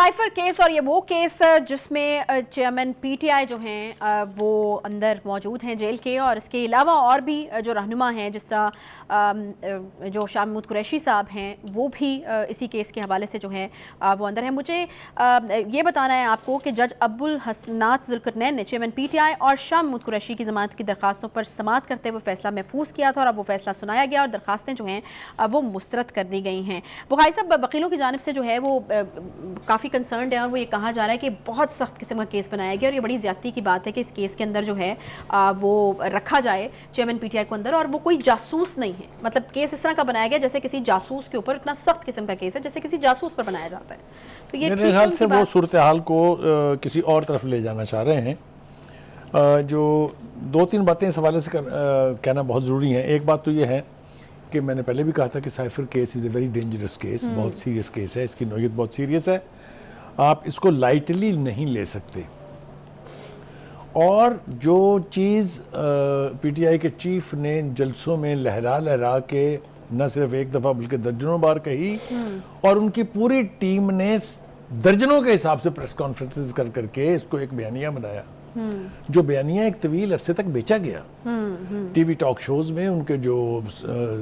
Cipher case اور یہ وہ کیس جس میں چیئرمین پی ٹی آئی جو ہیں وہ اندر موجود ہیں جیل کے، اور اس کے علاوہ اور بھی جو رہنما ہیں جس طرح جو شاہ محمود قریشی صاحب ہیں وہ بھی اسی کیس کے حوالے سے جو ہیں وہ اندر ہیں۔ مجھے یہ بتانا ہے آپ کو کہ جج ابو الحسنات ذوالقرنین نے چیئرمین پی ٹی آئی اور شاہ محمود قریشی کی ضمانت کی درخواستوں پر سماعت کرتے ہوئے فیصلہ محفوظ کیا تھا، اور اب وہ فیصلہ سنایا گیا اور درخواستیں جو ہیں وہ مسترد کر دی گئی ہیں۔ بخاری صاحب، وکیلوں کی جانب سے جو ہے وہ کافی کنسرنڈ ہے، اور وہ یہ کہا جا رہا ہے کہ بہت سخت قسم کا کیس بنایا گیا، اور یہ بڑی زیادتی کی بات ہے کہ اس کیس کے اندر جو ہے وہ رکھا جائے چیئرمین پی ٹی آئی کو اندر، اور وہ کوئی جاسوس نہیں ہے۔ مطلب کیس اس طرح کا بنایا گیا جیسے کسی جاسوس کے اوپر، اتنا سخت قسم کا کیس ہے جیسے کسی جاسوس پر بنایا جاتا ہے۔ تو یہ میرے خیال سے وہ صورتحال کو کسی اور طرف لے جانا چاہ رہے ہیں۔ جو دو تین باتیں اس حوالے سے کہنا بہت ضروری ہیں۔ ایک بات تو یہ ہے کہ میں نے پہلے بھی کہا تھا کہ cipher case is a very dangerous case, بہت سیریس کیس ہے، اس کی نوعیت بہت سیریس ہے، آپ اس کو لائٹلی نہیں لے سکتے۔ اور جو چیز پی ٹی آئی کے چیف نے جلسوں میں لہرا لہرا کے نہ صرف ایک دفعہ بلکہ درجنوں بار کہی، اور ان کی پوری ٹیم نے درجنوں کے حساب سے پریس کانفرنسز کر کے اس کو ایک بیانیہ بنایا، جو بیانیہ ایک طویل عرصے تک بیچا گیا۔ ٹی وی ٹاک شوز میں ان کے جو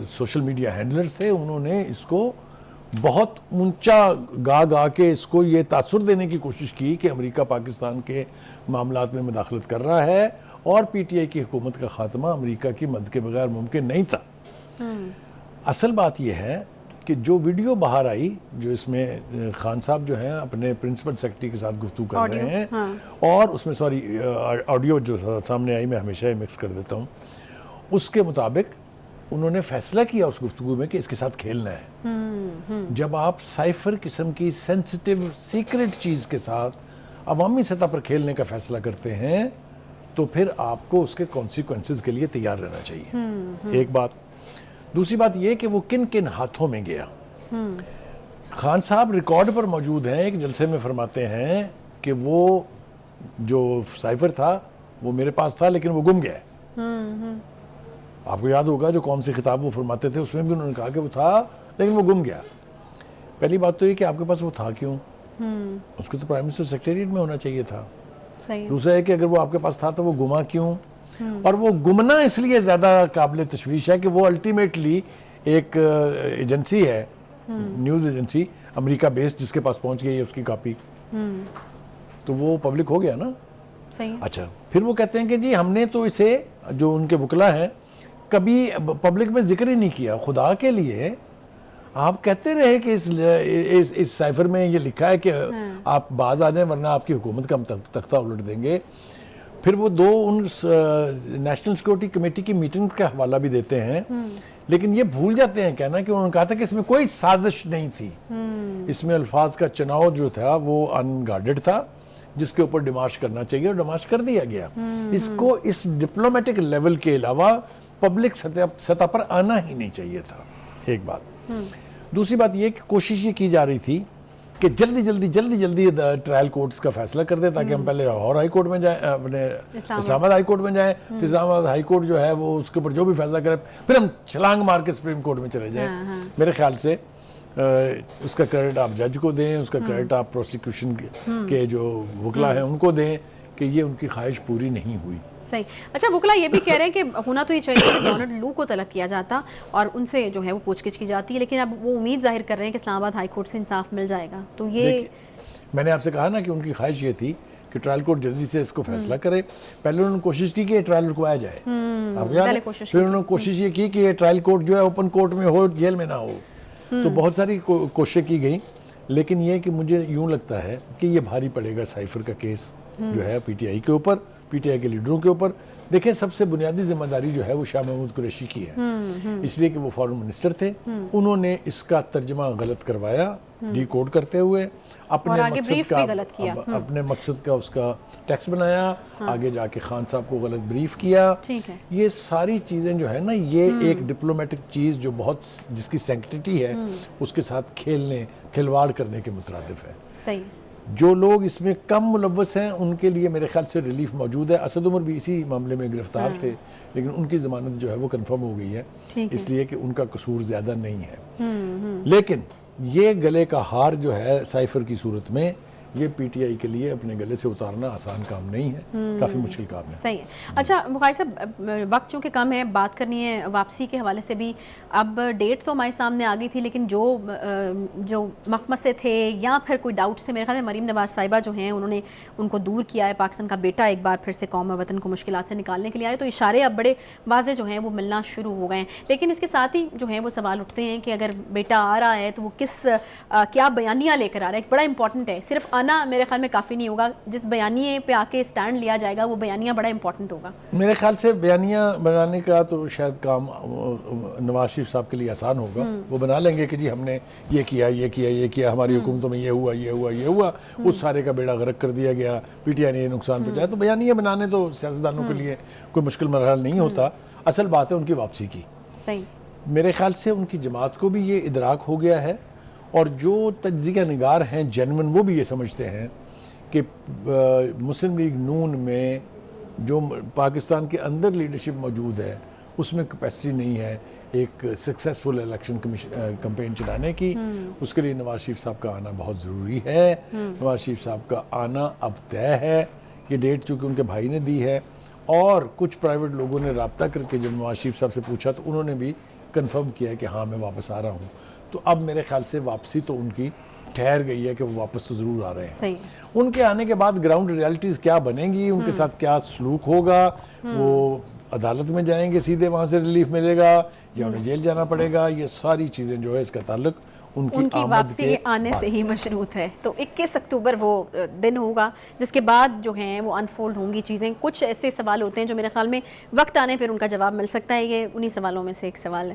سوشل میڈیا ہینڈلرز تھے انہوں نے اس کو بہت اونچا گا کے اس کو یہ تاثر دینے کی کوشش کی کہ امریکہ پاکستان کے معاملات میں مداخلت کر رہا ہے، اور پی ٹی آئی کی حکومت کا خاتمہ امریکہ کی مدد کے بغیر ممکن نہیں تھا۔ اصل بات یہ ہے کہ جو ویڈیو باہر آئی، جو اس میں خان صاحب جو ہیں اپنے پرنسپل سیکرٹری کے ساتھ گفتگو کر رہے ہیں، اور اس میں آڈیو جو سامنے آئی، میں ہمیشہ مکس کر دیتا ہوں، اس کے مطابق انہوں نے فیصلہ کیا اس گفتگو میں کہ اس کے ساتھ کھیلنا ہے۔ جب آپ سائفر قسم کی سینسٹیو سیکرٹ چیز کے ساتھ عوامی سطح پر کھیلنے کا فیصلہ کرتے ہیں تو پھر آپ کو اس کے کانسیکوینسز کے لیے تیار رہنا چاہیے، ایک بات۔ دوسری بات یہ کہ وہ کن کن ہاتھوں میں گیا۔ خان صاحب ریکارڈ پر موجود ہیں، ایک جلسے میں فرماتے ہیں کہ وہ جو سائفر تھا وہ میرے پاس تھا لیکن وہ گم گیا ہے۔ آپ کو یاد ہوگا جو قوم سے خطاب وہ فرماتے تھے، اس میں بھی انہوں نے کہا کہ وہ تھا لیکن وہ گم گیا۔ پہلی بات تو یہ کہ آپ کے پاس وہ تھا کیوں؟ اس کو تو پرائم منسٹر سیکریٹریٹ میں ہونا چاہیے تھا۔ دوسرا ہے کہ اگر وہ آپ کے پاس تھا تو وہ گما کیوں؟ اور وہ گمنا اس لیے زیادہ قابل تشویش ہے کہ وہ الٹیمیٹلی ایک ایجنسی ہے، نیوز ایجنسی امریکہ بیسڈ، جس کے پاس پہنچ گئی ہے اس کی کاپی، تو وہ پبلک ہو گیا نا۔ اچھا، پھر وہ کہتے ہیں کہ جی ہم نے تو اسے، جو ان کے وکلا ہیں، کبھی پبلک میں ذکر ہی نہیں کیا۔ خدا کے لیے آپ کہتے رہے کہ اس سائفر میں یہ لکھا ہے کہ آپ باز آ جائیں ورنہ آپ کی حکومت کا ہم تختہ الٹ دیں گے۔ پھر وہ دو ان نیشنل سیکورٹی کمیٹی کی میٹنگ کا حوالہ بھی دیتے ہیں، لیکن یہ بھول جاتے ہیں کہنا کہ انہوں نے کہا تھا کہ اس میں کوئی سازش نہیں تھی۔ اس میں الفاظ کا چناؤ جو تھا وہ ان گارڈڈ تھا، جس کے اوپر ڈماش کرنا چاہیے اور ڈماش کر دیا گیا۔ اس کو اس ڈپلومیٹک لیول کے علاوہ پبلک سطح پر آنا ہی نہیں چاہیے تھا، ایک بات۔ دوسری بات یہ کہ کوشش یہ کی جا رہی تھی کہ جلدی ٹرائل کورٹس کا فیصلہ کر دیں تاکہ ہم پہلے لاہور ہائی کورٹ میں جائیں، اپنے اسلام آباد ہائی کورٹ میں جائیں، پھر اسلام آباد ہائی کورٹ جو ہے وہ اس کے اوپر جو بھی فیصلہ کرے پھر ہم چھلانگ مار کے سپریم کورٹ میں چلے جائیں۔ میرے خیال سے اس کا کریڈٹ آپ جج کو دیں، اس کا کریڈٹ آپ پروسیکیوشن کے جو وکلا ہیں ان کو دیں کہ یہ ان کی خواہش پوری نہیں ہوئی۔ صحیح۔ اچھا، وکلا یہ بھی کہہ رہے ہیں کہ ہونا تو یہ چاہیے کہ ڈونلڈ لو کو طلب کیا جاتا اور ان سے جو ہے وہ پوچھ گچھ کی جاتی ہے، لیکن اب وہ امید ظاہر کر رہے ہیں کہ اسلام آباد ہائی کورٹ سے انصاف مل جائے گا۔ تو یہ میں نے آپ سے کہا نا کہ ان کی خواہش یہ تھی کہ ٹرائل کورٹ جلدی سے اس کو فیصلہ کرے۔ پہلے انہوں نے کوشش کی کہ یہ ٹرائل رکوایا جائے، پھر انہوں نے کوشش یہ کی کہ یہ ٹرائل کورٹ جو ہے اوپن کورٹ میں ہو، جیل میں نہ ہو۔ تو بہت ساری کوششیں کی گئیں، لیکن یہ کہ مجھے یوں لگتا ہے کہ یہ بھاری پڑے گا سائفر کا کیس جو ہے پی ٹی آئی کے اوپر، پی ٹی آئی کے لیڈروں کے اوپر۔ دیکھیں، سب سے بنیادی ذمہ داری جو ہے وہ شاہ محمود قریشی کی ہے، اس لیے کہ وہ فارن منسٹر تھے۔ انہوں نے اس کا ترجمہ غلط کروایا، ڈی کوڈ کرتے ہوئے اپنے مقصد کا اس کا ٹیکسٹ بنایا، آگے جا کے خان صاحب کو غلط بریف کیا۔ یہ ساری چیزیں جو ہے نا، یہ ایک ڈپلومیٹک چیز جو بہت جس کی سینکٹیٹی ہے اس کے ساتھ کھلواڑ کرنے کے مترادف ہے۔ صحیح۔ جو لوگ اس میں کم ملوث ہیں ان کے لیے میرے خیال سے ریلیف موجود ہے۔ اسد عمر بھی اسی معاملے میں گرفتار تھے، لیکن ان کی ضمانت جو ہے وہ کنفرم ہو گئی ہے، اس لیے کہ ان کا قصور زیادہ نہیں ہے۔ لیکن یہ گلے کا ہار جو ہے سائفر کی صورت میں یہ پی ٹی آئی کے لیے اپنے گلے سے اتارنا آسان کام نہیں ہے، کافی مشکل کام ہے۔ صحیح ہے۔ اچھا بخاری صاحب، وقت چونکہ کم ہے، بات کرنی ہے واپسی کے حوالے سے بھی۔ اب ڈیٹ تو ہمارے سامنے آ گئی تھی، لیکن جو مخمصے تھے یا پھر کوئی ڈاؤٹس تھے، میرے خیال میں مریم نواز صاحبہ جو ہیں انہوں نے ان کو دور کیا ہے۔ پاکستان کا بیٹا ایک بار پھر سے قوم اور وطن کو مشکلات سے نکالنے کے لیے آئے، تو اشارے اب بڑے واضح جو ہیں وہ ملنا شروع ہو گئے ہیں۔ لیکن اس کے ساتھ ہی جو ہیں وہ سوال اٹھتے ہیں کہ اگر بیٹا آ رہا ہے تو وہ کیا بیانیہ لے کر آ رہا ہے۔ ایک بڑا امپورٹنٹ ہے، صرف آنا میرے خیال میں کافی نہیں ہوگا، جس بیانیے پہ آ کے اسٹینڈ لیا جائے گا وہ بیانیہ بڑا امپورٹنٹ ہوگا۔ میرے خیال سے بیانیہ بنانے کا تو شاید کام نواز شریف صاحب کے لیے آسان ہوگا، وہ بنا لیں گے کہ جی ہم نے یہ کیا یہ کیا یہ کیا، ہماری حکومتوں میں یہ ہوا یہ ہوا یہ ہوا، اس سارے کا بیڑا غرق کر دیا گیا، پی ٹی آئی نے یہ نقصان پہنچایا۔ تو بیانیہ بنانے تو سیاستدانوں کے لیے کوئی مشکل مرحلہ نہیں ہوتا، اصل بات ہے ان کی واپسی کی۔ صحیح۔ میرے خیال سے ان کی جماعت کو بھی یہ ادراک ہو گیا ہے، اور جو تجزیہ نگار ہیں جینون وہ بھی یہ سمجھتے ہیں کہ مسلم لیگ نون میں جو پاکستان کے اندر لیڈرشپ موجود ہے اس میں کیپیسٹی نہیں ہے ایک سکسیسفل الیکشن کمپین چلانے کی۔ اس کے لیے نواز شریف صاحب کا آنا بہت ضروری ہے۔ نواز شریف صاحب کا آنا اب طے ہے، یہ ڈیٹ چونکہ ان کے بھائی نے دی ہے، اور کچھ پرائیویٹ لوگوں نے رابطہ کر کے جب نواز شریف صاحب سے پوچھا تو انہوں نے بھی کنفرم کیا کہ ہاں میں واپس آ رہا ہوں۔ تو اب میرے خیال سے واپسی تو ان کی ٹھہر گئی ہے کہ وہ واپس تو ضرور آ رہے ہیں۔ صحیح۔ ان کے آنے کے بعد گراؤنڈ ریالٹیز کیا بنیں گی، ان کے ساتھ کیا سلوک ہوگا، وہ عدالت میں جائیں گے سیدھے وہاں سے ریلیف ملے گا یا انہیں جیل جانا پڑے گا، یہ ساری چیزیں جو ہے اس کا تعلق ان کی آمد واپسی کے آنے سے ہی مشروط ہے۔ تو 21 اکتوبر وہ دن ہوگا جس کے بعد جو ہیں وہ انفولڈ ہوں گی چیزیں۔ کچھ ایسے سوال ہوتے ہیں جو میرے خیال میں وقت آنے پھر ان کا جواب مل سکتا ہے، یہ انہی سوالوں میں سے ایک سوال ہے۔